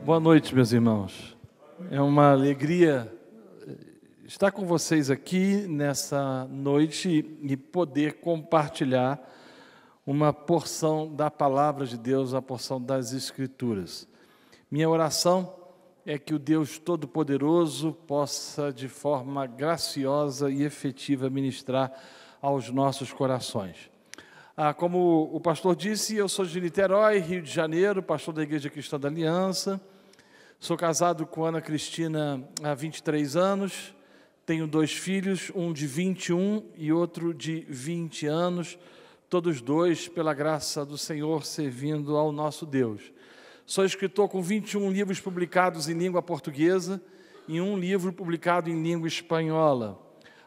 Boa noite, meus irmãos. É uma alegria estar com vocês aqui nessa noite e poder compartilhar uma porção da Palavra de Deus, a porção das Escrituras. Minha oração é que o Deus Todo-Poderoso possa, de forma graciosa e efetiva, ministrar aos nossos corações. Como o pastor disse, eu sou de Niterói, Rio de Janeiro, pastor da Igreja Cristã da Aliança. Sou casado com Ana Cristina há 23 anos, tenho 2 filhos, um de 21 e outro de 20 anos, todos dois, pela graça do Senhor, servindo ao nosso Deus. Sou escritor com 21 livros publicados em língua portuguesa e um livro publicado em língua espanhola.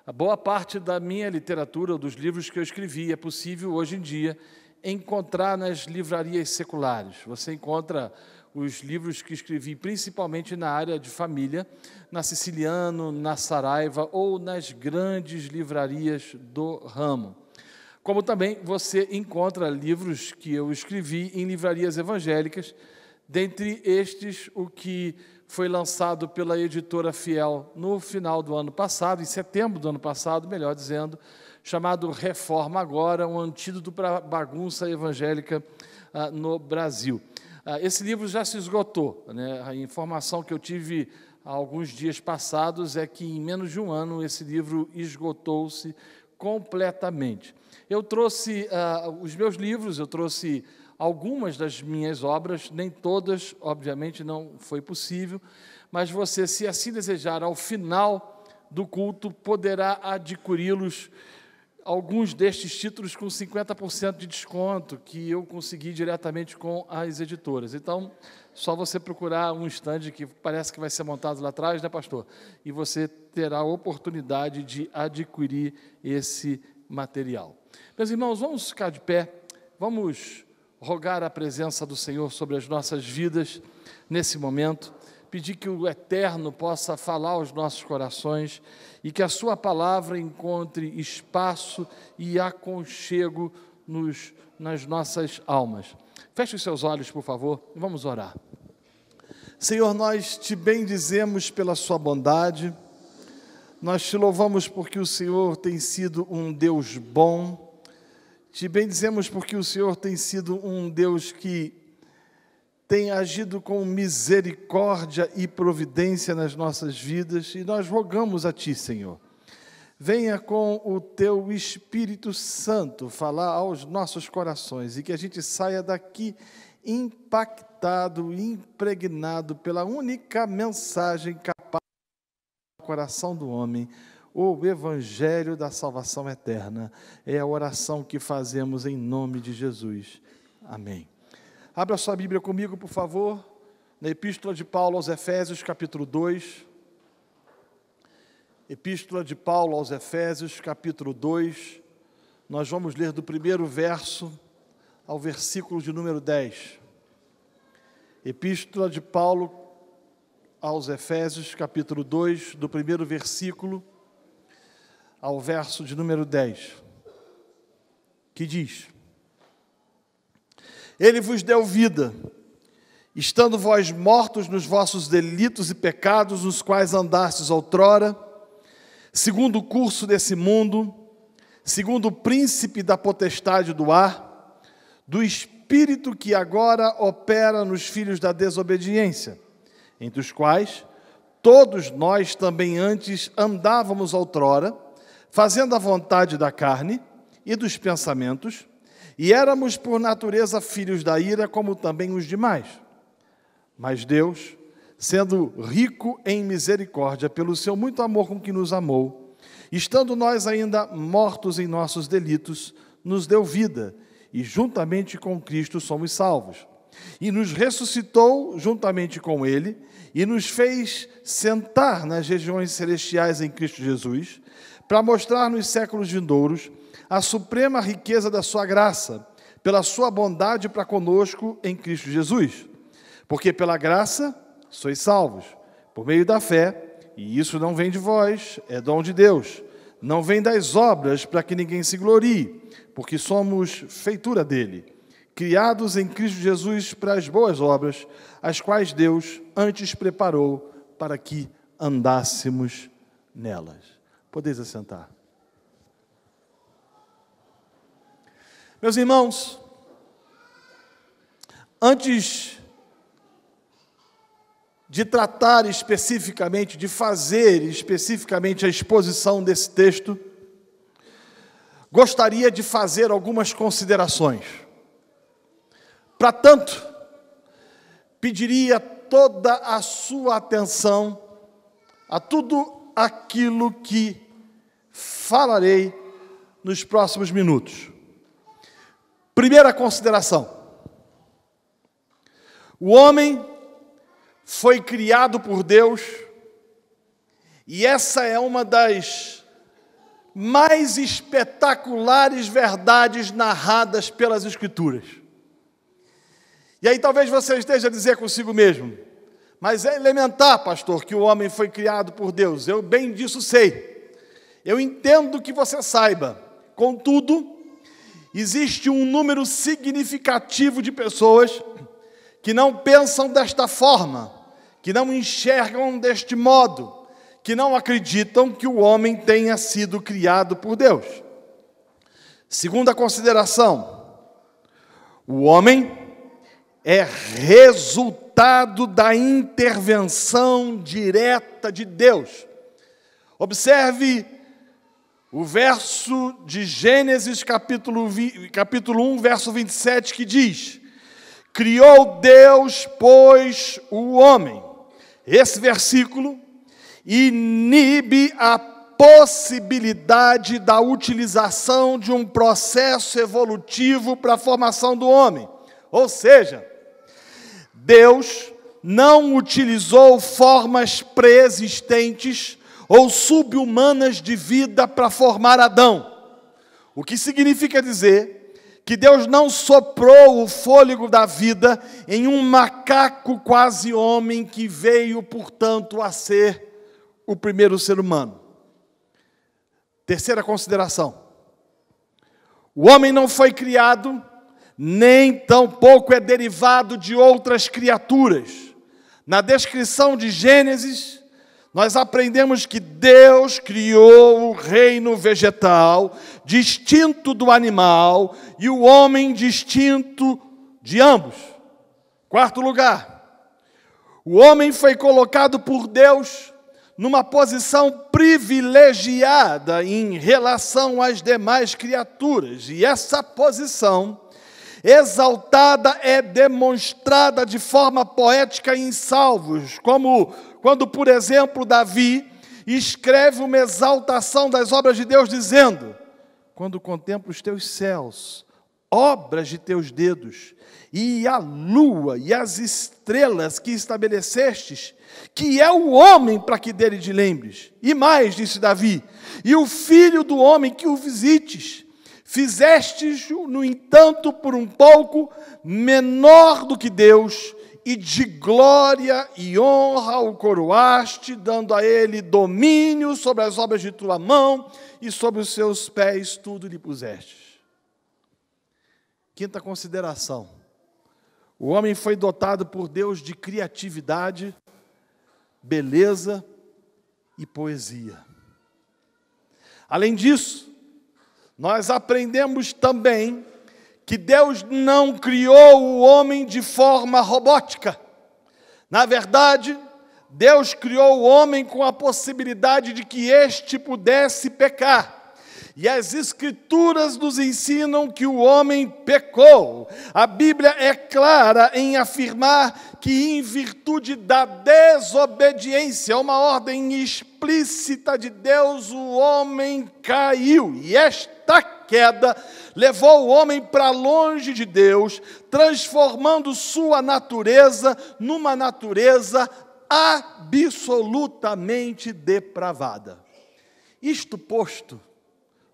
A boa parte da minha literatura, dos livros que eu escrevi, é possível hoje em dia encontrar nas livrarias seculares. Você encontra os livros que escrevi principalmente na área de família, na Siciliano, na Saraiva ou nas grandes livrarias do ramo. Como também você encontra livros que eu escrevi em livrarias evangélicas, dentre estes o que foi lançado pela editora Fiel no final do ano passado, em setembro do ano passado, melhor dizendo, chamado Reforma Agora, um antídoto para a bagunça evangélica no Brasil. Esse livro já se esgotou, né? A informação que eu tive há alguns dias passados é que em menos de um ano esse livro esgotou-se completamente. Eu trouxe os meus livros, eu trouxe algumas das minhas obras, nem todas, obviamente não foi possível, mas você, se assim desejar, ao final do culto, poderá adquiri-los, alguns destes títulos com 50% de desconto, que eu consegui diretamente com as editoras. Então, só você procurar um estande que parece que vai ser montado lá atrás, né, pastor? E você terá a oportunidade de adquirir esse material. Meus irmãos, vamos ficar de pé, vamos rogar a presença do Senhor sobre as nossas vidas nesse momento, pedir que o Eterno possa falar aos nossos corações e que a sua palavra encontre espaço e aconchego nas nossas almas. Feche os seus olhos, por favor, e vamos orar. Senhor, nós te bendizemos pela sua bondade, nós te louvamos porque o Senhor tem sido um Deus bom. Te bendizemos porque o Senhor tem sido um Deus que tem agido com misericórdia e providência nas nossas vidas, e nós rogamos a Ti, Senhor. Venha com o Teu Espírito Santo falar aos nossos corações e que a gente saia daqui impactado, impregnado pela única mensagem capaz do coração do homem, o Evangelho da salvação eterna. É a oração que fazemos em nome de Jesus. Amém. Abra sua Bíblia comigo, por favor, na Epístola de Paulo aos Efésios, capítulo 2. Epístola de Paulo aos Efésios, capítulo 2. Nós vamos ler do primeiro verso ao versículo de número 10. Epístola de Paulo aos Efésios, capítulo 2, do primeiro versículo ao verso de número 10, que diz: Ele vos deu vida, estando vós mortos nos vossos delitos e pecados, nos quais andastes outrora, segundo o curso desse mundo, segundo o príncipe da potestade do ar, do espírito que agora opera nos filhos da desobediência, entre os quais todos nós também antes andávamos outrora, fazendo a vontade da carne e dos pensamentos, e éramos por natureza filhos da ira, como também os demais. Mas Deus, sendo rico em misericórdia, pelo seu muito amor com que nos amou, estando nós ainda mortos em nossos delitos, nos deu vida, e juntamente com Cristo somos salvos. E nos ressuscitou juntamente com Ele, e nos fez sentar nas regiões celestiais em Cristo Jesus, para mostrar nos séculos vindouros a suprema riqueza da sua graça, pela sua bondade para conosco em Cristo Jesus. Porque pela graça sois salvos, por meio da fé, e isso não vem de vós, é dom de Deus. Não vem das obras, para que ninguém se glorie, porque somos feitura dele, criados em Cristo Jesus para as boas obras, as quais Deus antes preparou para que andássemos nelas. Podeis assentar. Meus irmãos, antes de tratar especificamente, de fazer especificamente a exposição desse texto, gostaria de fazer algumas considerações. Para tanto, pediria toda a sua atenção a tudo aquilo que falarei nos próximos minutos. Primeira consideração: o homem foi criado por Deus, e essa é uma das mais espetaculares verdades narradas pelas Escrituras. E aí talvez você esteja a dizer consigo mesmo: mas é elementar, pastor, que o homem foi criado por Deus. Eu bem disso sei. Eu entendo que você saiba. Contudo, existe um número significativo de pessoas que não pensam desta forma, que não enxergam deste modo, que não acreditam que o homem tenha sido criado por Deus. Segunda consideração: o homem é resultado da intervenção direta de Deus. Observe o verso de Gênesis, capítulo 1, verso 27, que diz: criou Deus, pois, o homem. Esse versículo inibe a possibilidade da utilização de um processo evolutivo para a formação do homem. Ou seja, Deus não utilizou formas pré-existentes ou sub-humanas de vida para formar Adão. O que significa dizer que Deus não soprou o fôlego da vida em um macaco quase homem que veio, portanto, a ser o primeiro ser humano. Terceira consideração: o homem não foi criado, nem tampouco é derivado de outras criaturas. Na descrição de Gênesis, nós aprendemos que Deus criou o reino vegetal, distinto do animal, e o homem distinto de ambos. Quarto lugar, o homem foi colocado por Deus numa posição privilegiada em relação às demais criaturas, e essa posição exaltada é demonstrada de forma poética em salmos, como quando, por exemplo, Davi escreve uma exaltação das obras de Deus, dizendo: quando contemplo os teus céus, obras de teus dedos, e a lua e as estrelas que estabelecestes, que é o homem para que dele te lembres. E mais, disse Davi, e o filho do homem que o visites. Fizestes-o, no entanto, por um pouco menor do que Deus, e de glória e honra o coroaste, dando a ele domínio sobre as obras de tua mão, e sobre os seus pés tudo lhe pusestes. Quinta consideração: o homem foi dotado por Deus de criatividade, beleza e poesia. Além disso, nós aprendemos também que Deus não criou o homem de forma robótica. Na verdade, Deus criou o homem com a possibilidade de que este pudesse pecar. E as Escrituras nos ensinam que o homem pecou. A Bíblia é clara em afirmar que, em virtude da desobediência, uma ordem explícita de Deus, o homem caiu. E esta queda levou o homem para longe de Deus, transformando sua natureza numa natureza absolutamente depravada. Isto posto,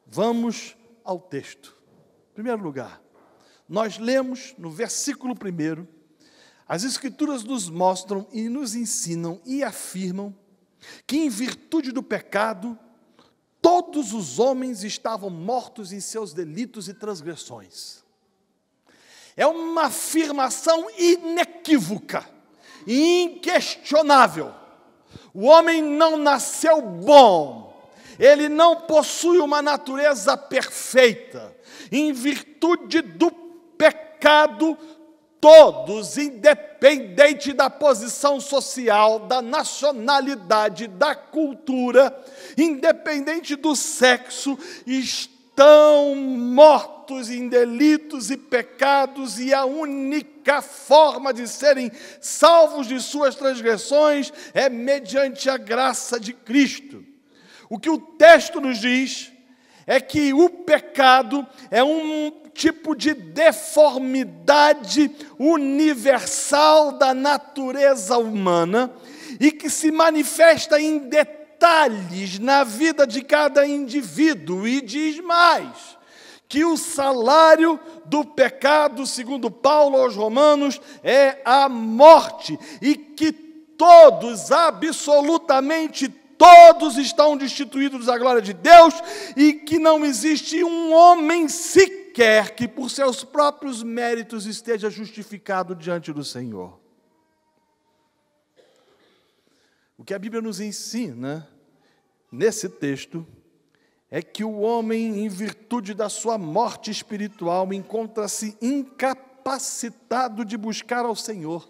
vamos ao texto. Em primeiro lugar, nós lemos no versículo 1, as Escrituras nos mostram e nos ensinam e afirmam que, em virtude do pecado, todos os homens estavam mortos em seus delitos e transgressões. É uma afirmação inequívoca, inquestionável. O homem não nasceu bom, ele não possui uma natureza perfeita. Em virtude do pecado, todos, independente da posição social, da nacionalidade, da cultura, independente do sexo, estão mortos em delitos e pecados, e a única forma de serem salvos de suas transgressões é mediante a graça de Cristo. O que o texto nos diz é que o pecado é um tipo de deformidade universal da natureza humana e que se manifesta em detalhes na vida de cada indivíduo. E diz mais, que o salário do pecado, segundo Paulo aos Romanos, é a morte, e que todos, absolutamente todos, estão destituídos da glória de Deus, e que não existe um homem sequer que por seus próprios méritos esteja justificado diante do Senhor. O que a Bíblia nos ensina nesse texto é que o homem, em virtude da sua morte espiritual, encontra-se incapacitado de buscar ao Senhor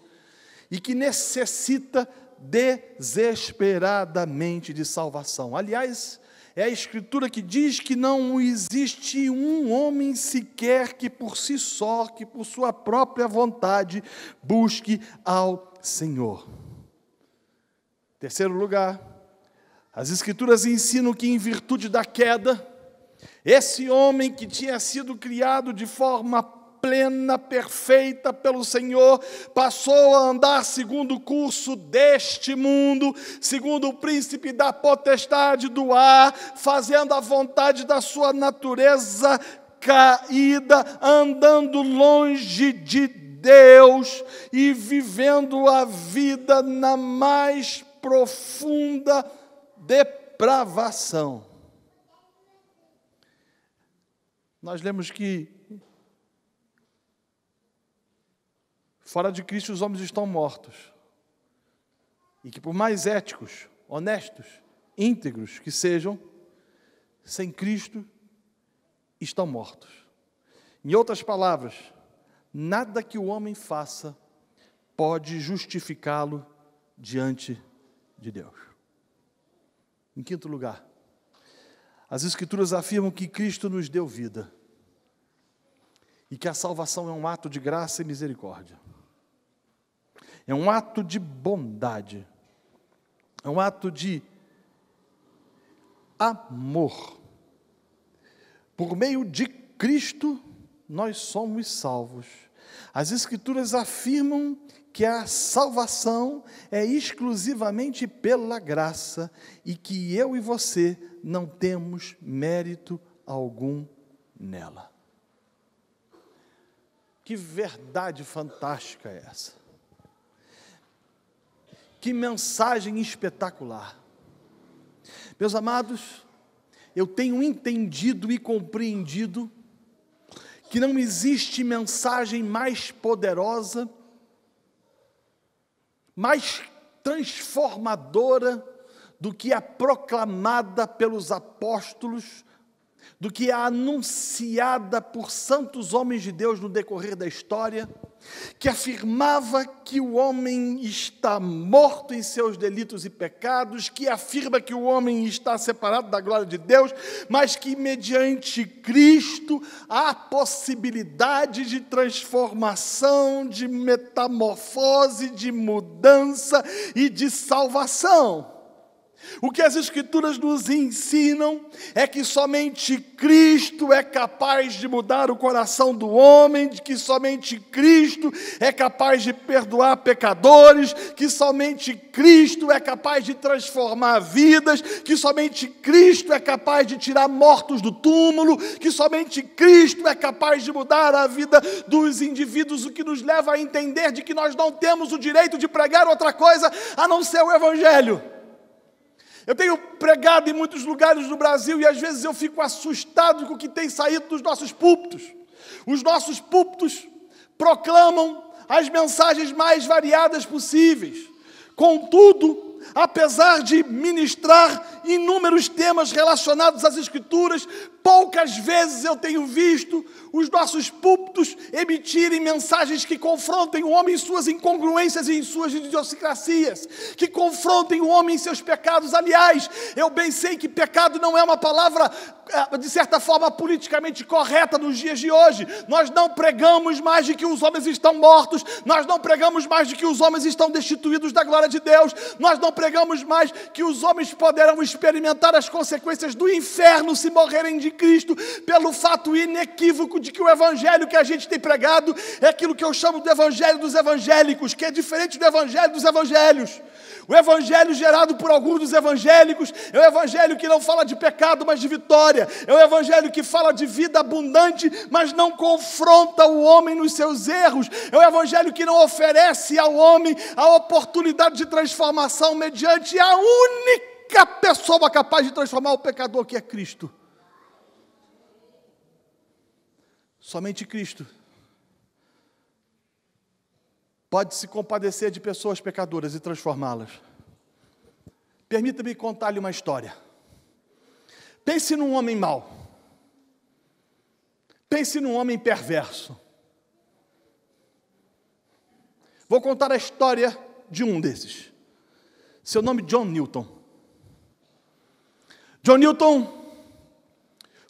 e que necessita desesperadamente de salvação. Aliás, é a Escritura que diz que não existe um homem sequer que por si só, que por sua própria vontade, busque ao Senhor. Terceiro lugar, as Escrituras ensinam que, em virtude da queda, esse homem que tinha sido criado de forma plena, perfeita pelo Senhor, passou a andar segundo o curso deste mundo, segundo o príncipe da potestade do ar, fazendo a vontade da sua natureza caída, andando longe de Deus e vivendo a vida na mais profunda depravação. Nós lemos que fora de Cristo os homens estão mortos, e que por mais éticos, honestos, íntegros que sejam, sem Cristo estão mortos. Em outras palavras, nada que o homem faça pode justificá-lo diante de Deus. Em quinto lugar, as Escrituras afirmam que Cristo nos deu vida e que a salvação é um ato de graça e misericórdia. É um ato de bondade, é um ato de amor. Por meio de Cristo, nós somos salvos. As Escrituras afirmam que a salvação é exclusivamente pela graça e que eu e você não temos mérito algum nela. Que verdade fantástica é essa! Que mensagem espetacular! Meus amados, eu tenho entendido e compreendido que não existe mensagem mais poderosa, mais transformadora do que a proclamada pelos apóstolos, do que a anunciada por santos homens de Deus no decorrer da história, que afirmava que o homem está morto em seus delitos e pecados, que afirma que o homem está separado da glória de Deus, mas que mediante Cristo há possibilidade de transformação, de metamorfose, de mudança e de salvação. O que as Escrituras nos ensinam é que somente Cristo é capaz de mudar o coração do homem, de que somente Cristo é capaz de perdoar pecadores, que somente Cristo é capaz de transformar vidas, que somente Cristo é capaz de tirar mortos do túmulo, que somente Cristo é capaz de mudar a vida dos indivíduos, o que nos leva a entender de que nós não temos o direito de pregar outra coisa a não ser o Evangelho. Eu tenho pregado em muitos lugares do Brasil e às vezes eu fico assustado com o que tem saído dos nossos púlpitos. Os nossos púlpitos proclamam as mensagens mais variadas possíveis. Contudo, apesar de ministrar inúmeros temas relacionados às Escrituras, poucas vezes eu tenho visto os nossos púlpitos emitirem mensagens que confrontem o homem em suas incongruências e em suas idiosincrasias, que confrontem o homem em seus pecados. Aliás, eu bem sei que pecado não é uma palavra, de certa forma, politicamente correta nos dias de hoje. Nós não pregamos mais de que os homens estão mortos, nós não pregamos mais de que os homens estão destituídos da glória de Deus, nós não pregamos mais que os homens poderão experimentar as consequências do inferno se morrerem de Cristo, pelo fato inequívoco de que o evangelho que a gente tem pregado é aquilo que eu chamo de evangelho dos evangélicos, que é diferente do evangelho dos evangelhos. O evangelho gerado por alguns dos evangélicos é o evangelho que não fala de pecado, mas de vitória. É o evangelho que fala de vida abundante, mas não confronta o homem nos seus erros. É o evangelho que não oferece ao homem a oportunidade de transformação mediante a única pessoa capaz de transformar o pecador, que é Cristo. Somente Cristo pode se compadecer de pessoas pecadoras e transformá-las. Permita-me contar-lhe uma história. Pense num homem mau. Pense num homem perverso. Vou contar a história de um desses. Seu nome é John Newton. John Newton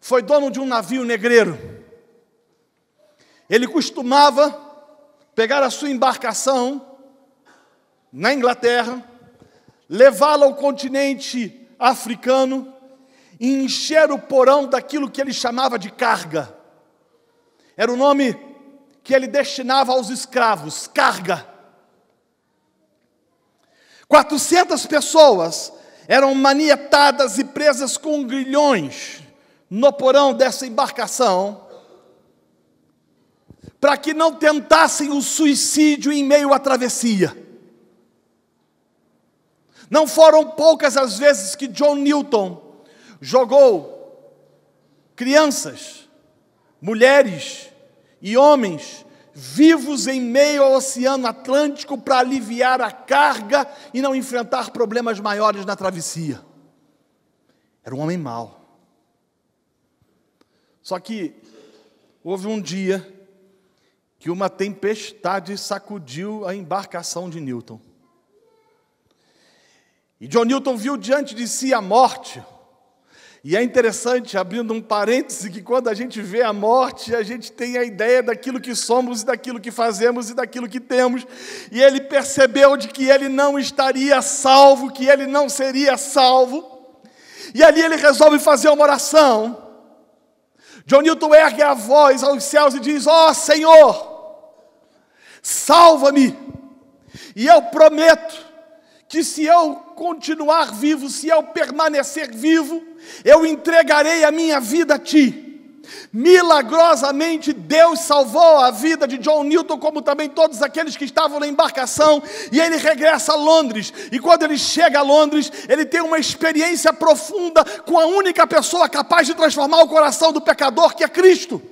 foi dono de um navio negreiro. Ele costumava pegar a sua embarcação na Inglaterra, levá-la ao continente africano e encher o porão daquilo que ele chamava de carga. Era o nome que ele destinava aos escravos, carga. 400 pessoas eram manietadas e presas com grilhões no porão dessa embarcação, para que não tentassem o suicídio em meio à travessia. Não foram poucas as vezes que John Newton jogou crianças, mulheres e homens vivos em meio ao Oceano Atlântico para aliviar a carga e não enfrentar problemas maiores na travessia. Era um homem mau. Só que houve um dia que uma tempestade sacudiu a embarcação de Newton. E John Newton viu diante de si a morte. E é interessante, abrindo um parêntese, que quando a gente vê a morte, a gente tem a ideia daquilo que somos, daquilo que fazemos e daquilo que temos. E ele percebeu de que ele não estaria salvo, que ele não seria salvo. E ali ele resolve fazer uma oração. John Newton ergue a voz aos céus e diz: ó Senhor, salva-me. E eu prometo que se eu continuar vivo, se eu permanecer vivo, eu entregarei a minha vida a Ti. Milagrosamente, Deus salvou a vida de John Newton, como também todos aqueles que estavam na embarcação, e ele regressa a Londres. E quando ele chega a Londres, ele tem uma experiência profunda com a única pessoa capaz de transformar o coração do pecador, que é Cristo.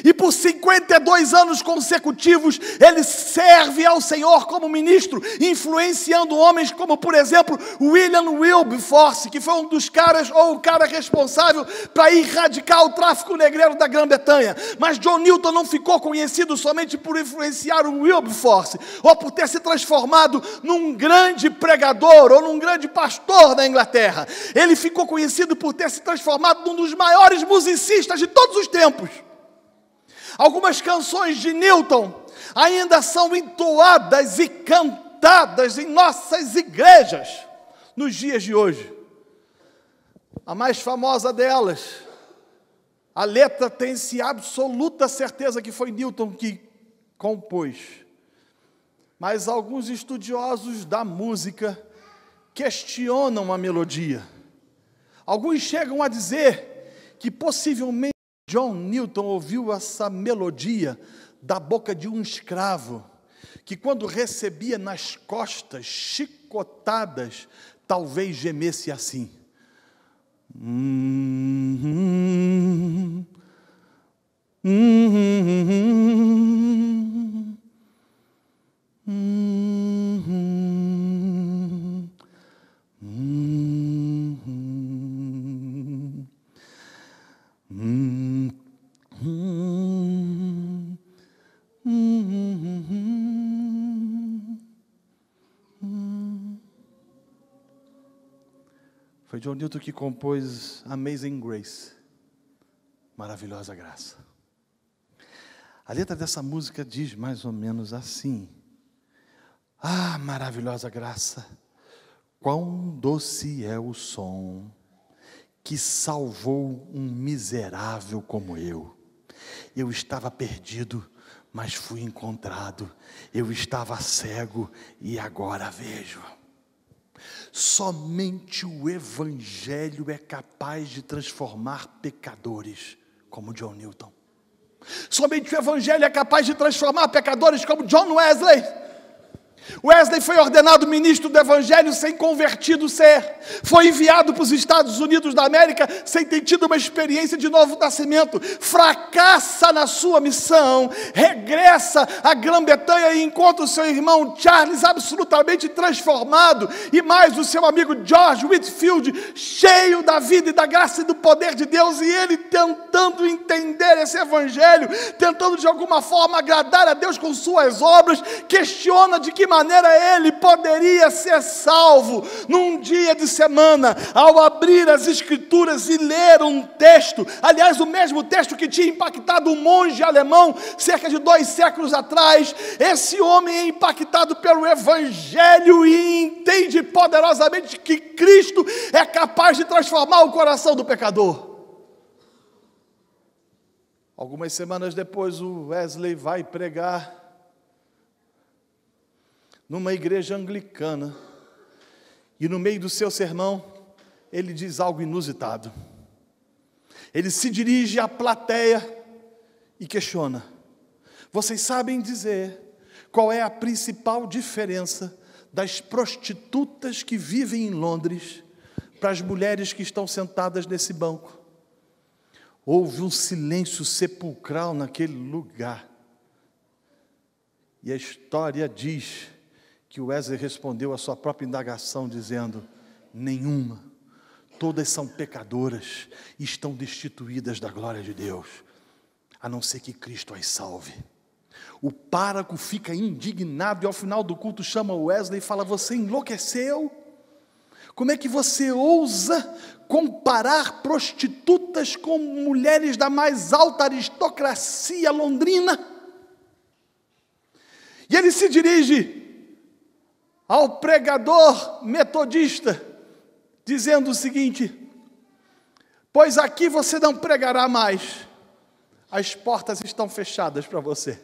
E por 52 anos consecutivos, ele serve ao Senhor como ministro, influenciando homens como, por exemplo, William Wilberforce, que foi um dos caras, ou o cara responsável para erradicar o tráfico negreiro da Grã-Bretanha. Mas John Newton não ficou conhecido somente por influenciar o Wilberforce, ou por ter se transformado num grande pregador, ou num grande pastor da Inglaterra. Ele ficou conhecido por ter se transformado num dos maiores musicistas de todos os tempos. Algumas canções de Newton ainda são entoadas e cantadas em nossas igrejas nos dias de hoje. A mais famosa delas, a letra tem-se absoluta certeza que foi Newton que compôs. Mas alguns estudiosos da música questionam a melodia. Alguns chegam a dizer que possivelmente John Newton ouviu essa melodia da boca de um escravo, que quando recebia nas costas chicotadas, talvez gemesse assim. Foi John Newton que compôs Amazing Grace, Maravilhosa Graça. A letra dessa música diz mais ou menos assim: ah, maravilhosa graça, quão doce é o som que salvou um miserável como eu. Eu estava perdido, mas fui encontrado. Eu estava cego e agora vejo. Somente o Evangelho é capaz de transformar pecadores como John Newton. Somente o Evangelho é capaz de transformar pecadores como John Wesley. Wesley foi ordenado ministro do Evangelho sem convertido ser. Foi enviado para os Estados Unidos da América sem ter tido uma experiência de novo nascimento. Fracassa na sua missão. Regressa à Grã-Bretanha e encontra o seu irmão Charles absolutamente transformado. E mais o seu amigo George Whitefield, cheio da vida e da graça e do poder de Deus. E ele tentando entender esse Evangelho, tentando de alguma forma agradar a Deus com suas obras, questiona de que maneira ele poderia ser salvo num dia de semana, ao abrir as Escrituras e ler um texto, aliás, o mesmo texto que tinha impactado um monge alemão cerca de 2 séculos atrás. Esse homem é impactado pelo Evangelho e entende poderosamente que Cristo é capaz de transformar o coração do pecador. Algumas semanas depois, o Wesley vai pregar numa igreja anglicana, e no meio do seu sermão, ele diz algo inusitado. Ele se dirige à plateia e questiona: vocês sabem dizer qual é a principal diferença das prostitutas que vivem em Londres para as mulheres que estão sentadas nesse banco? Houve um silêncio sepulcral naquele lugar, e a história diz que Wesley respondeu à sua própria indagação dizendo: nenhuma, todas são pecadoras e estão destituídas da glória de Deus, a não ser que Cristo as salve. O pároco fica indignado e ao final do culto chama Wesley e fala: você enlouqueceu? Como é que você ousa comparar prostitutas com mulheres da mais alta aristocracia londrina? E ele se dirige ao pregador metodista, dizendo o seguinte: pois aqui você não pregará mais, as portas estão fechadas para você.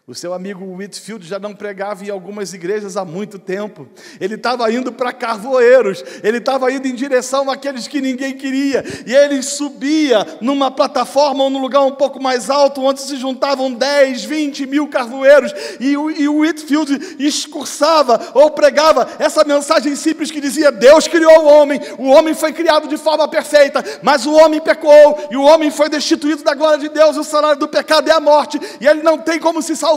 O seu amigo Whitefield já não pregava em algumas igrejas há muito tempo. Ele estava indo para carvoeiros, ele estava indo em direção àqueles que ninguém queria, e ele subia numa plataforma ou num lugar um pouco mais alto, onde se juntavam 10, 20 mil carvoeiros, e o Whitefield excursava ou pregava essa mensagem simples que dizia: Deus criou o homem foi criado de forma perfeita, mas o homem pecou, e o homem foi destituído da glória de Deus, o salário do pecado é a morte, e ele não tem como se salvar,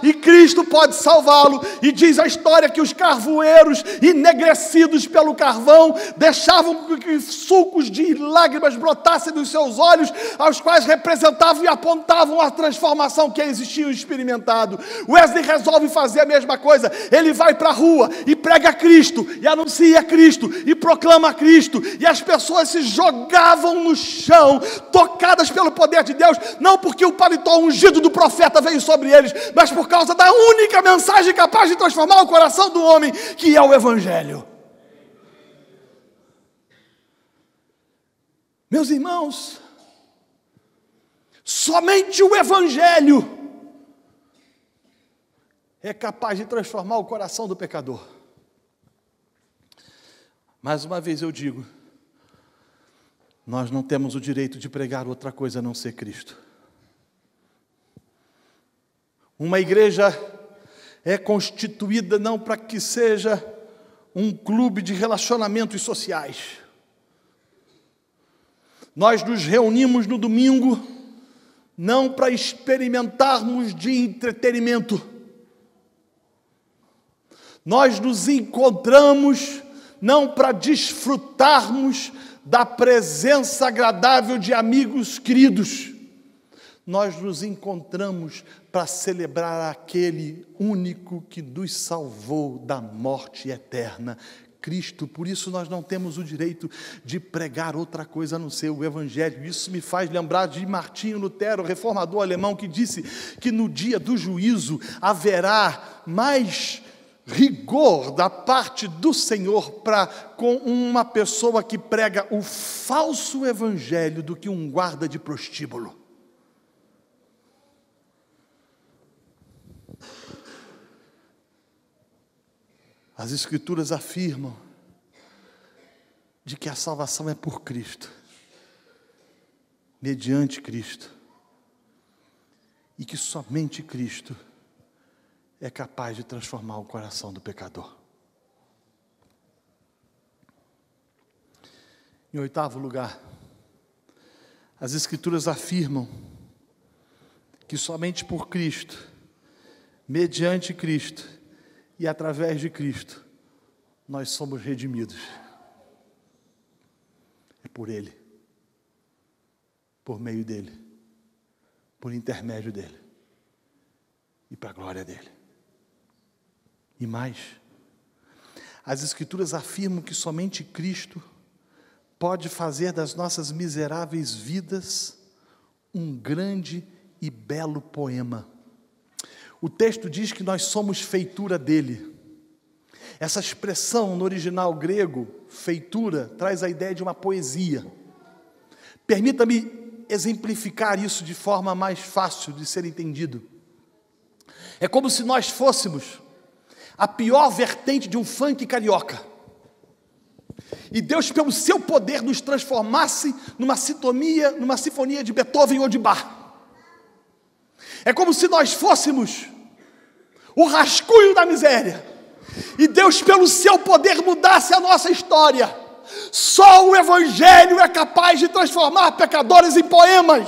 e Cristo pode salvá-lo. E diz a história que os carvoeiros, enegrecidos pelo carvão, deixavam que sulcos de lágrimas brotassem dos seus olhos, aos quais representavam e apontavam a transformação que eles tinham experimentado. Wesley resolve fazer a mesma coisa. Ele vai para a rua e prega Cristo, e anuncia Cristo, e proclama Cristo, e as pessoas se jogavam no chão, tocadas pelo poder de Deus, não porque o paletó ungido do profeta veio sobre eles, mas por causa da única mensagem capaz de transformar o coração do homem, que é o Evangelho. Meus irmãos, somente o Evangelho é capaz de transformar o coração do pecador. Mais uma vez eu digo, nós não temos o direito de pregar outra coisa a não ser Cristo. Uma igreja é constituída não para que seja um clube de relacionamentos sociais. Nós nos reunimos no domingo não para experimentarmos de entretenimento. Nós nos encontramos não para desfrutarmos da presença agradável de amigos queridos. Nós nos encontramos para celebrar aquele único que nos salvou da morte eterna, Cristo, por isso nós não temos o direito de pregar outra coisa a não ser o Evangelho. Isso me faz lembrar de Martinho Lutero, reformador alemão, que disse que no dia do juízo haverá mais rigor da parte do Senhor para com uma pessoa que prega o falso evangelho do que um guarda de prostíbulo. As Escrituras afirmam de que a salvação é por Cristo, mediante Cristo, e que somente Cristo é capaz de transformar o coração do pecador. Em oitavo lugar, as Escrituras afirmam que somente por Cristo, mediante Cristo e através de Cristo, nós somos redimidos. É por Ele, por meio dEle, por intermédio dEle e para a glória dEle. E mais, as Escrituras afirmam que somente Cristo pode fazer das nossas miseráveis vidas um grande e belo poema. O texto diz que nós somos feitura dele. Essa expressão no original grego, feitura, traz a ideia de uma poesia. Permita-me exemplificar isso de forma mais fácil de ser entendido. É como se nós fôssemos a pior vertente de um funk carioca. E Deus, pelo seu poder, nos transformasse numa sinfonia de Beethoven ou de Bach. É como se nós fôssemos o rascunho da miséria. E Deus, pelo seu poder, mudasse a nossa história. Só o Evangelho é capaz de transformar pecadores em poemas.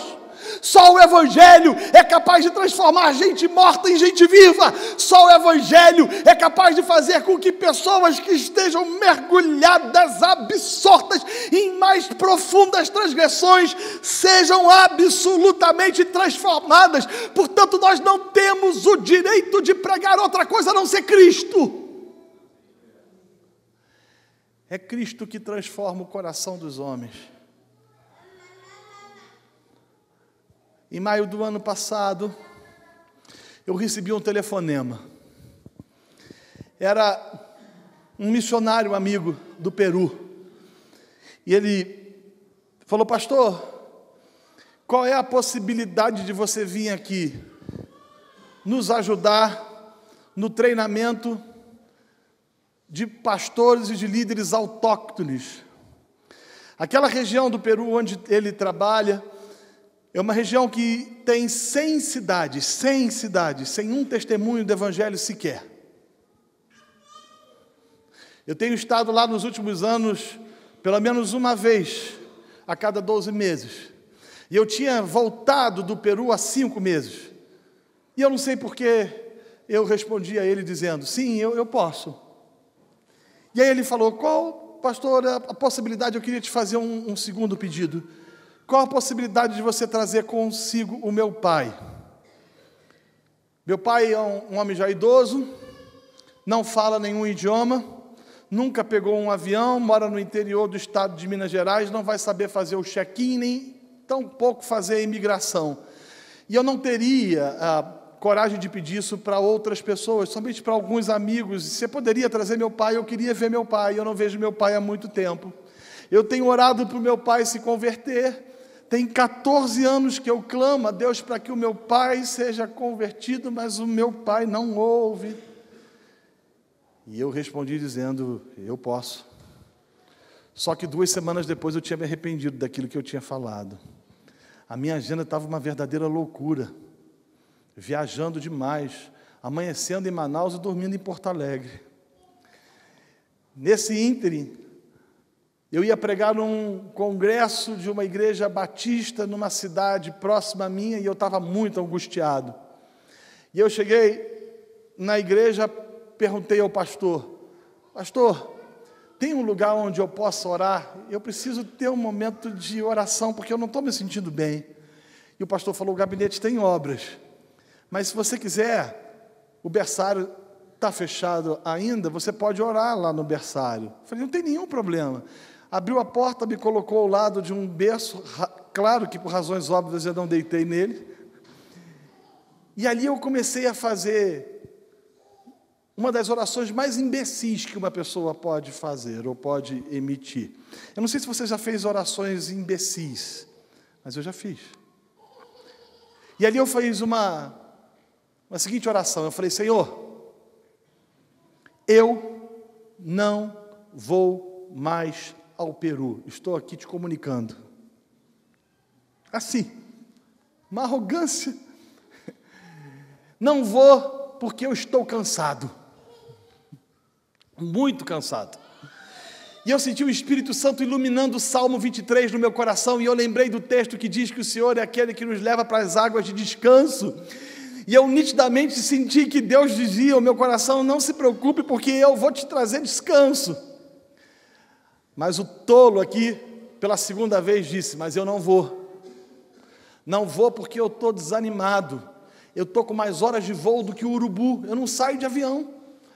Só o Evangelho é capaz de transformar gente morta em gente viva. Só o Evangelho é capaz de fazer com que pessoas que estejam mergulhadas, absortas em mais profundas transgressões, sejam absolutamente transformadas. Portanto, nós não temos o direito de pregar outra coisa a não ser Cristo. É Cristo que transforma o coração dos homens. Em maio do ano passado, eu recebi um telefonema. Era um missionário amigo do Peru. E ele falou: pastor, qual é a possibilidade de você vir aqui nos ajudar no treinamento de pastores e de líderes autóctones? Aquela região do Peru onde ele trabalha é uma região que tem 100 cidades, sem um testemunho do Evangelho sequer. Eu tenho estado lá nos últimos anos, pelo menos uma vez, a cada 12 meses. E eu tinha voltado do Peru há 5 meses. E eu não sei por que eu respondi a ele dizendo: sim, eu posso. E aí ele falou: qual, pastor, a possibilidade? Eu queria te fazer um segundo pedido. Qual a possibilidade de você trazer consigo o meu pai? Meu pai é um homem já idoso, não fala nenhum idioma, nunca pegou um avião, mora no interior do estado de Minas Gerais, não vai saber fazer o check-in, nem tampouco fazer a imigração. E eu não teria a coragem de pedir isso para outras pessoas, somente para alguns amigos. Você poderia trazer meu pai? Eu queria ver meu pai, eu não vejo meu pai há muito tempo. Eu tenho orado para o meu pai se converter. Tem 14 anos que eu clamo a Deus para que o meu pai seja convertido, mas o meu pai não ouve. E eu respondi dizendo: eu posso. Só que 2 semanas depois eu tinha me arrependido daquilo que eu tinha falado. A minha agenda estava uma verdadeira loucura. Viajando demais, amanhecendo em Manaus e dormindo em Porto Alegre. Nesse ínterim, eu ia pregar num congresso de uma igreja batista numa cidade próxima à minha e eu estava muito angustiado. E eu cheguei na igreja, perguntei ao pastor: pastor, tem um lugar onde eu possa orar? Eu preciso ter um momento de oração porque eu não estou me sentindo bem. E o pastor falou: o gabinete tem obras, mas se você quiser, o berçário está fechado ainda, você pode orar lá no berçário. Eu falei, não tem nenhum problema. Abriu a porta, me colocou ao lado de um berço, claro que por razões óbvias eu não deitei nele. E ali eu comecei a fazer uma das orações mais imbecis que uma pessoa pode fazer ou pode emitir. Eu não sei se você já fez orações imbecis, mas eu já fiz. E ali eu fiz uma seguinte oração. Eu falei, Senhor, eu não vou mais ao Peru. Estou aqui te comunicando. Assim, uma arrogância. Não vou porque eu estou cansado. Muito cansado. E eu senti o Espírito Santo iluminando o Salmo 23 no meu coração, e eu lembrei do texto que diz que o Senhor é aquele que nos leva para as águas de descanso. E eu nitidamente senti que Deus dizia ao meu coração, não se preocupe, porque eu vou te trazer descanso. Mas o tolo aqui, pela segunda vez, disse, mas eu não vou. Não vou porque eu estou desanimado. Eu estou com mais horas de voo do que o urubu, eu não saio de avião.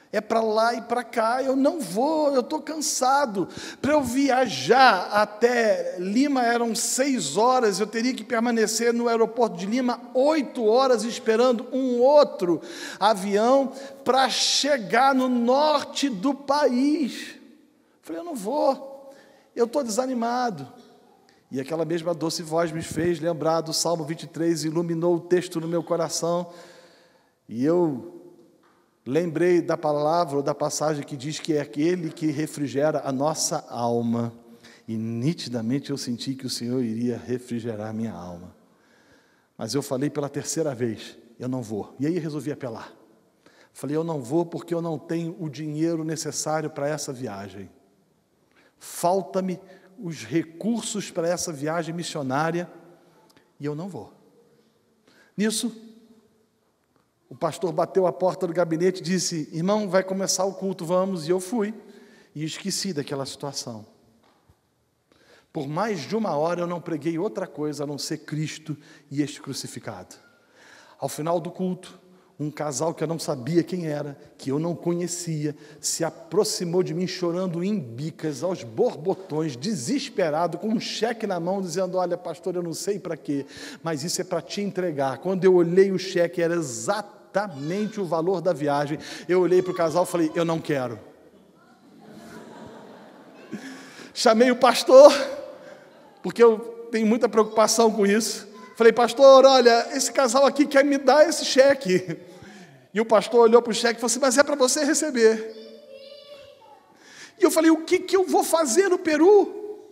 É para lá e para cá, eu não vou, eu estou cansado. Para eu viajar até Lima eram 6 horas, eu teria que permanecer no aeroporto de Lima 8 horas esperando um outro avião para chegar no norte do país. Falei, eu não vou, eu estou desanimado. E aquela mesma doce voz me fez lembrar do Salmo 23, iluminou o texto no meu coração, e eu lembrei da palavra ou da passagem que diz que é aquele que refrigera a nossa alma. E nitidamente eu senti que o Senhor iria refrigerar minha alma. Mas eu falei pela terceira vez, eu não vou. E aí resolvi apelar. Falei, eu não vou porque eu não tenho o dinheiro necessário para essa viagem. Falta-me os recursos para essa viagem missionária e eu não vou. Nisso, o pastor bateu a porta do gabinete e disse, irmão, vai começar o culto, vamos. E eu fui, e esqueci daquela situação. Por mais de 1 hora eu não preguei outra coisa a não ser Cristo e este crucificado. Ao final do culto, um casal que eu não sabia quem era, que eu não conhecia, se aproximou de mim chorando em bicas, aos borbotões, desesperado, com um cheque na mão, dizendo, olha, pastor, eu não sei para quê, mas isso é para te entregar. Quando eu olhei o cheque, era exatamente o valor da viagem. Eu olhei para o casal e falei, eu não quero. Chamei o pastor, porque eu tenho muita preocupação com isso. Falei, pastor, olha, esse casal aqui quer me dar esse cheque. E o pastor olhou para o cheque e falou assim, mas é para você receber. E eu falei, o que eu vou fazer no Peru?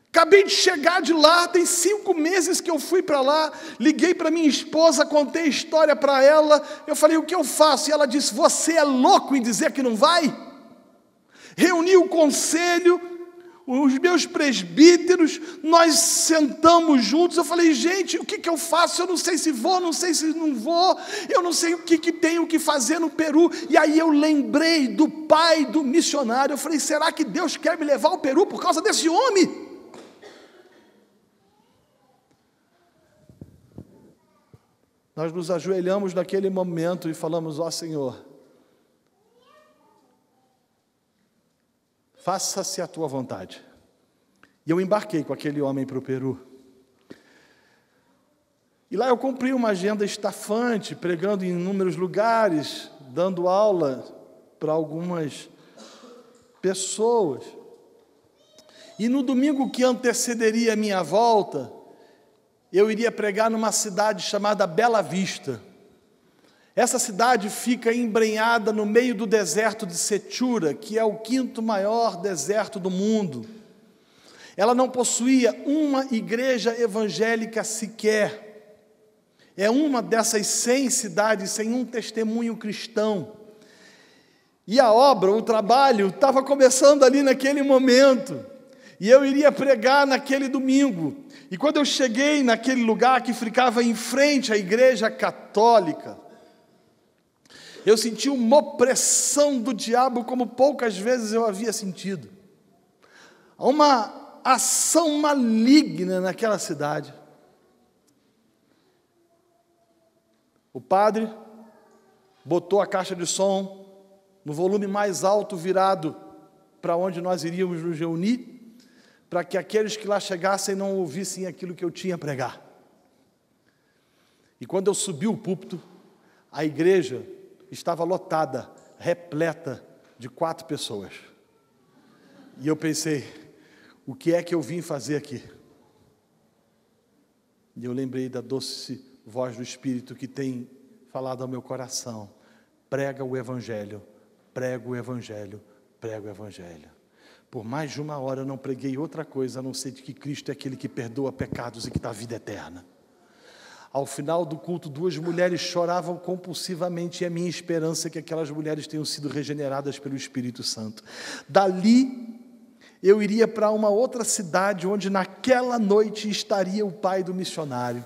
Acabei de chegar de lá, tem 5 meses que eu fui para lá, liguei para minha esposa, contei a história para ela, eu falei, o que eu faço? E ela disse, você é louco em dizer que não vai? Reuni o conselho, os meus presbíteros, nós sentamos juntos, eu falei, gente, o que eu faço? Eu não sei se vou, não sei se não vou, eu não sei o que tenho que fazer no Peru. E aí eu lembrei do pai do missionário, eu falei, será que Deus quer me levar ao Peru por causa desse homem? Nós nos ajoelhamos naquele momento e falamos, ó Senhor, faça-se a tua vontade. E eu embarquei com aquele homem para o Peru. E lá eu cumpri uma agenda estafante, pregando em inúmeros lugares, dando aula para algumas pessoas. E no domingo que antecederia a minha volta, eu iria pregar numa cidade chamada Bela Vista. Essa cidade fica embrenhada no meio do deserto de Sechura, que é o 5º maior deserto do mundo. Ela não possuía uma igreja evangélica sequer. É uma dessas 100 cidades sem um testemunho cristão. E a obra, o trabalho, estava começando ali naquele momento. E eu iria pregar naquele domingo. E quando eu cheguei naquele lugar que ficava em frente à igreja católica, eu senti uma opressão do diabo como poucas vezes eu havia sentido. Uma ação maligna naquela cidade. O padre botou a caixa de som no volume mais alto, virado para onde nós iríamos nos reunir, para que aqueles que lá chegassem não ouvissem aquilo que eu tinha a pregar. E quando eu subi o púlpito, a igreja estava lotada, repleta de 4 pessoas. E eu pensei, o que é que eu vim fazer aqui? E eu lembrei da doce voz do Espírito que tem falado ao meu coração: prega o Evangelho, prega o Evangelho, prega o Evangelho. Por mais de 1 hora eu não preguei outra coisa, a não ser de que Cristo é aquele que perdoa pecados e que dá vida eterna. Ao final do culto, 2 mulheres choravam compulsivamente, e a minha esperança é que aquelas mulheres tenham sido regeneradas pelo Espírito Santo. Dali, eu iria para uma outra cidade, onde naquela noite estaria o pai do missionário.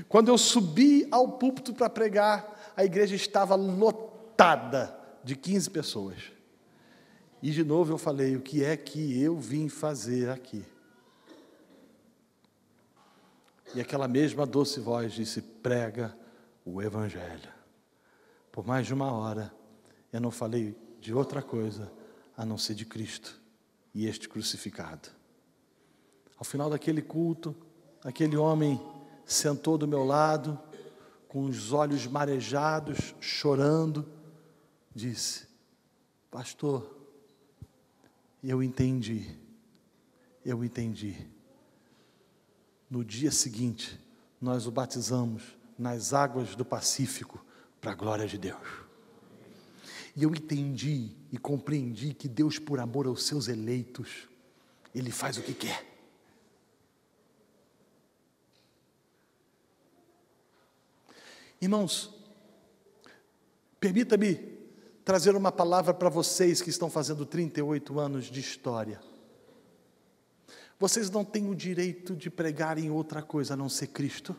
Quando eu subi ao púlpito para pregar, a igreja estava lotada de 15 pessoas. E de novo eu falei, o que é que eu vim fazer aqui? E aquela mesma doce voz disse: prega o Evangelho. Por mais de 1 hora, eu não falei de outra coisa, a não ser de Cristo e este crucificado. Ao final daquele culto, aquele homem sentou do meu lado, com os olhos marejados, chorando, disse: pastor, eu entendi. No dia seguinte, nós o batizamos nas águas do Pacífico, para a glória de Deus. E eu entendi e compreendi que Deus, por amor aos seus eleitos, Ele faz o que quer. Irmãos, permita-me trazer uma palavra para vocês que estão fazendo 38 anos de história. Vocês não têm o direito de pregar em outra coisa a não ser Cristo.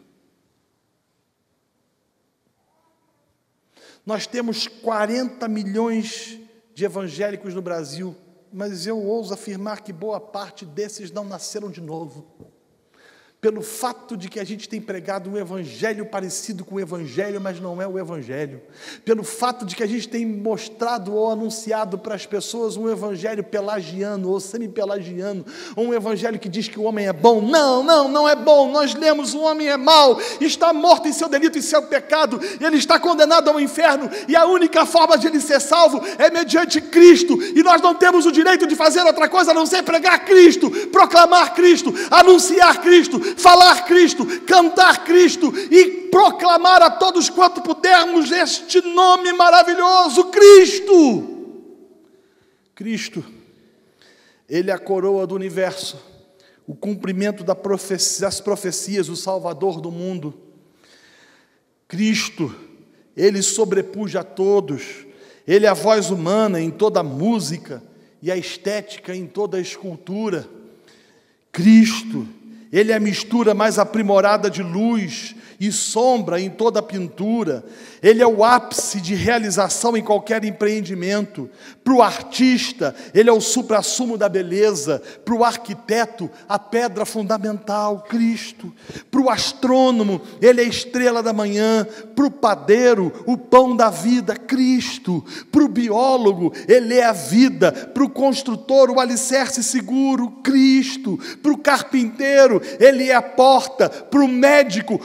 Nós temos 40 milhões de evangélicos no Brasil, mas eu ouso afirmar que boa parte desses não nasceram de novo. Pelo fato de que a gente tem pregado um evangelho parecido com o evangelho, mas não é o evangelho. Pelo fato de que a gente tem mostrado ou anunciado para as pessoas um evangelho pelagiano ou semi-pelagiano, ou um evangelho que diz que o homem é bom. Não é bom. Nós lemos: o homem é mau, está morto em seu delito e seu pecado, ele está condenado ao inferno, e a única forma de ele ser salvo é mediante Cristo, e nós não temos o direito de fazer outra coisa a não ser pregar Cristo, proclamar Cristo, anunciar Cristo, falar Cristo, cantar Cristo e proclamar a todos quanto pudermos este nome maravilhoso, Cristo. Cristo, Ele é a coroa do universo, o cumprimento das profecias, o Salvador do mundo. Cristo, Ele sobrepuja a todos, Ele é a voz humana em toda a música e a estética em toda a escultura. Cristo, Ele é a mistura mais aprimorada de luz e sombra em toda a pintura. Ele é o ápice de realização em qualquer empreendimento. Para o artista, Ele é o suprassumo da beleza. Para o arquiteto, a pedra fundamental, Cristo. Para o astrônomo, Ele é a estrela da manhã. Para o padeiro, o pão da vida, Cristo. Para o biólogo, Ele é a vida. Para o construtor, o alicerce seguro, Cristo. Para o carpinteiro, Ele é a porta. Para o médico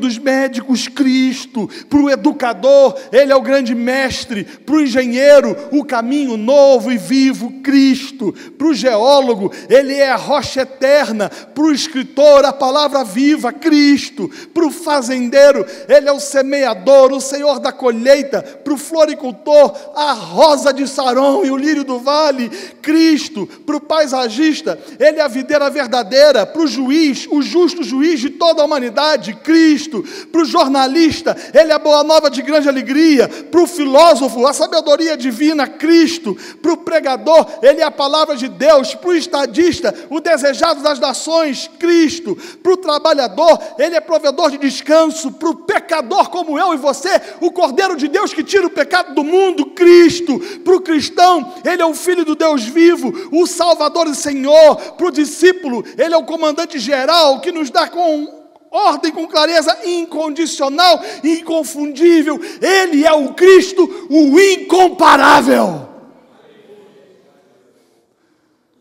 dos médicos, Cristo. Para o educador, Ele é o grande mestre. Para o engenheiro, o caminho novo e vivo, Cristo. Para o geólogo, Ele é a rocha eterna. Para o escritor, a palavra viva, Cristo. Para o fazendeiro, Ele é o semeador, o Senhor da colheita. Para o floricultor, a rosa de Saron e o lírio do vale, Cristo. Para o paisagista, Ele é a videira verdadeira. Para o juiz, o justo juiz de toda a humanidade, Cristo. Para o jornalista, Ele é a boa nova de grande alegria. Para o filósofo, a sabedoria divina, Cristo. Para o pregador, Ele é a palavra de Deus. Para o estadista, o desejado das nações, Cristo. Para o trabalhador, Ele é provedor de descanso. Para o pecador como eu e você, o Cordeiro de Deus que tira o pecado do mundo, Cristo. Para o cristão, Ele é o Filho do Deus vivo, o Salvador e Senhor. Para o discípulo, Ele é o comandante geral que nos dá com ordem com clareza: incondicional, inconfundível. Ele é o Cristo, o incomparável.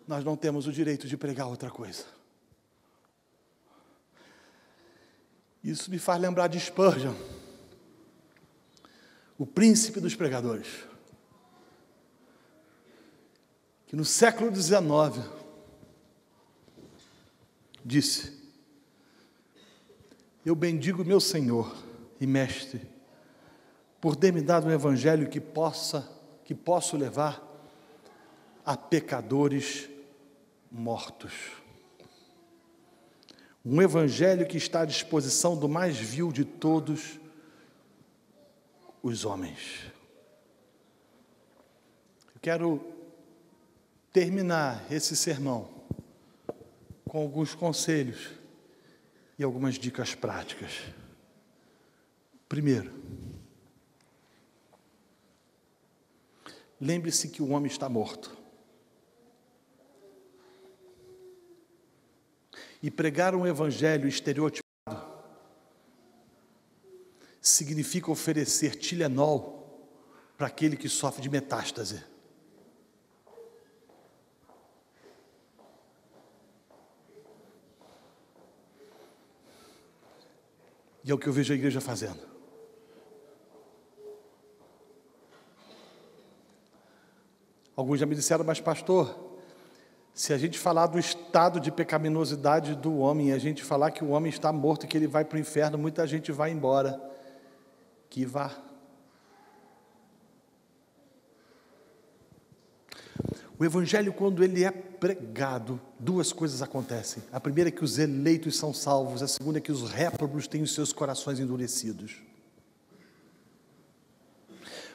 Nós não temos o direito de pregar outra coisa. Isso me faz lembrar de Spurgeon, o príncipe dos pregadores, que no século XIX disse: eu bendigo meu Senhor e Mestre por ter me dado um evangelho que posso levar a pecadores mortos. Um evangelho que está à disposição do mais vil de todos os homens. Eu quero terminar esse sermão com alguns conselhos e algumas dicas práticas. Primeiro, lembre-se que o homem está morto. E pregar um evangelho estereotipado significa oferecer Tilenol para aquele que sofre de metástase. E é o que eu vejo a igreja fazendo. Alguns já me disseram: mas pastor, se a gente falar do estado de pecaminosidade do homem, a gente falar que o homem está morto e que ele vai para o inferno, muita gente vai embora. Que vá. O evangelho, quando ele é pregado, duas coisas acontecem. A primeira é que os eleitos são salvos, a segunda é que os réprobos têm os seus corações endurecidos.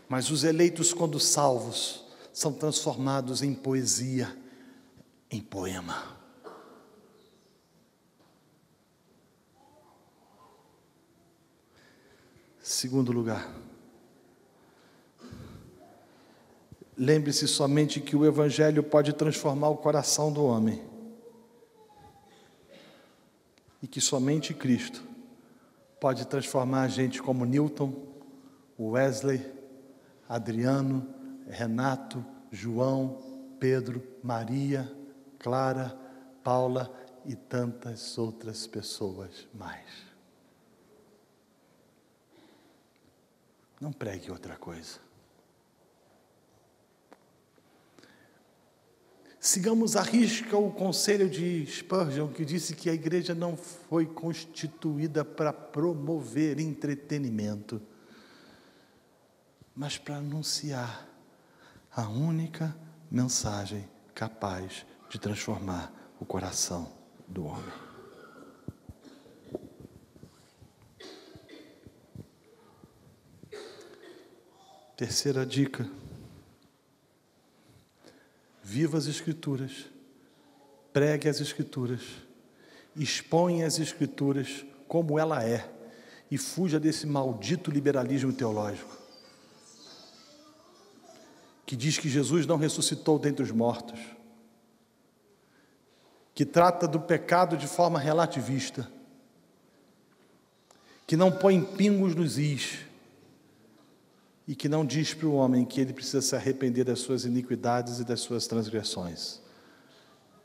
Mas os eleitos, quando salvos, são transformados em poesia, em poema. Segundo lugar, lembre-se somente que o evangelho pode transformar o coração do homem e que somente Cristo pode transformar a gente como Newton, Wesley, Adriano, Renato, João, Pedro, Maria, Clara, Paula e tantas outras pessoas mais. Não pregue outra coisa. Sigamos à risca o conselho de Spurgeon, que disse que a igreja não foi constituída para promover entretenimento, mas para anunciar a única mensagem capaz de transformar o coração do homem. Terceira dica: viva as Escrituras, pregue as Escrituras, exponha as Escrituras como ela é e fuja desse maldito liberalismo teológico que diz que Jesus não ressuscitou dentre os mortos, que trata do pecado de forma relativista, que não põe pingos nos is e que não diz para o homem que ele precisa se arrepender das suas iniquidades e das suas transgressões.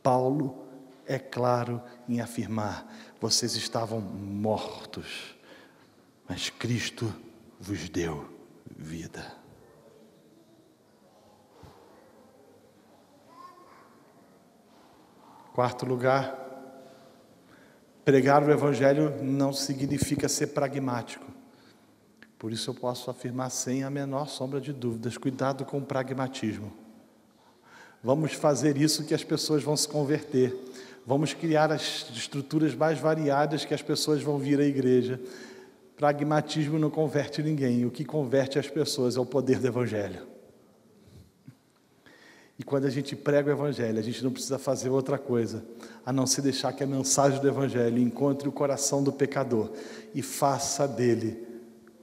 Paulo é claro em afirmar: vocês estavam mortos, mas Cristo vos deu vida. Quarto lugar, pregar o evangelho não significa ser pragmático. Por isso eu posso afirmar sem a menor sombra de dúvidas: cuidado com o pragmatismo. Vamos fazer isso que as pessoas vão se converter. Vamos criar as estruturas mais variadas que as pessoas vão vir à igreja. Pragmatismo não converte ninguém. O que converte as pessoas é o poder do evangelho. E quando a gente prega o evangelho, a gente não precisa fazer outra coisa a não se deixar que a mensagem do evangelho encontre o coração do pecador e faça dele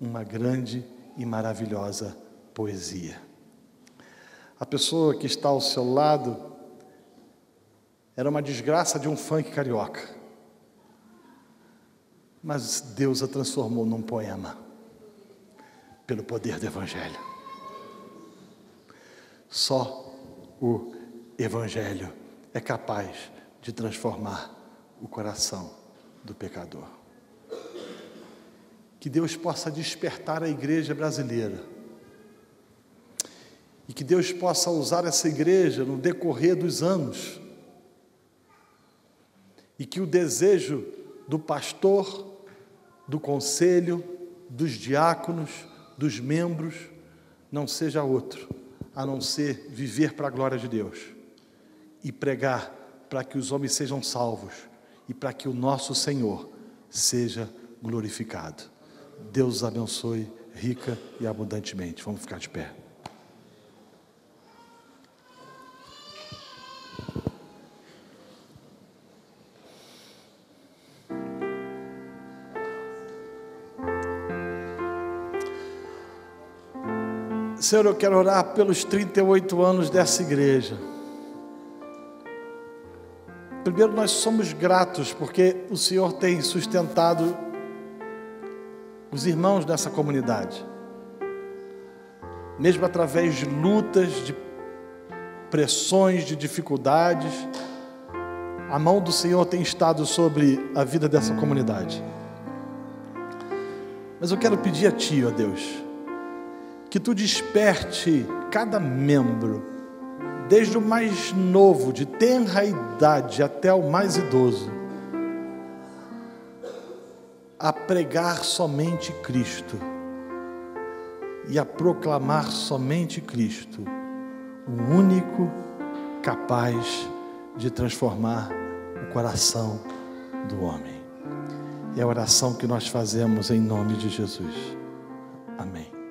uma grande e maravilhosa poesia. A pessoa que está ao seu lado era uma desgraça de um funk carioca. mas Deus a transformou num poema, pelo poder do Evangelho. Só o Evangelho é capaz de transformar o coração do pecador. Que Deus possa despertar a igreja brasileira, e que Deus possa usar essa igreja no decorrer dos anos, e que o desejo do pastor, do conselho, dos diáconos, dos membros, não seja outro, a não ser viver para a glória de Deus e pregar para que os homens sejam salvos e para que o nosso Senhor seja glorificado. Deus os abençoe rica e abundantemente. Vamos ficar de pé. Senhor, eu quero orar pelos 38 anos dessa igreja. Primeiro, nós somos gratos porque o Senhor tem sustentado os irmãos dessa comunidade, mesmo através de lutas, de pressões, de dificuldades. A mão do Senhor tem estado sobre a vida dessa comunidade. Mas eu quero pedir a Ti, ó Deus, que Tu desperte cada membro, desde o mais novo, de tenra idade, até o mais idoso, a pregar somente Cristo e a proclamar somente Cristo, o único capaz de transformar o coração do homem. É a oração que nós fazemos em nome de Jesus. Amém.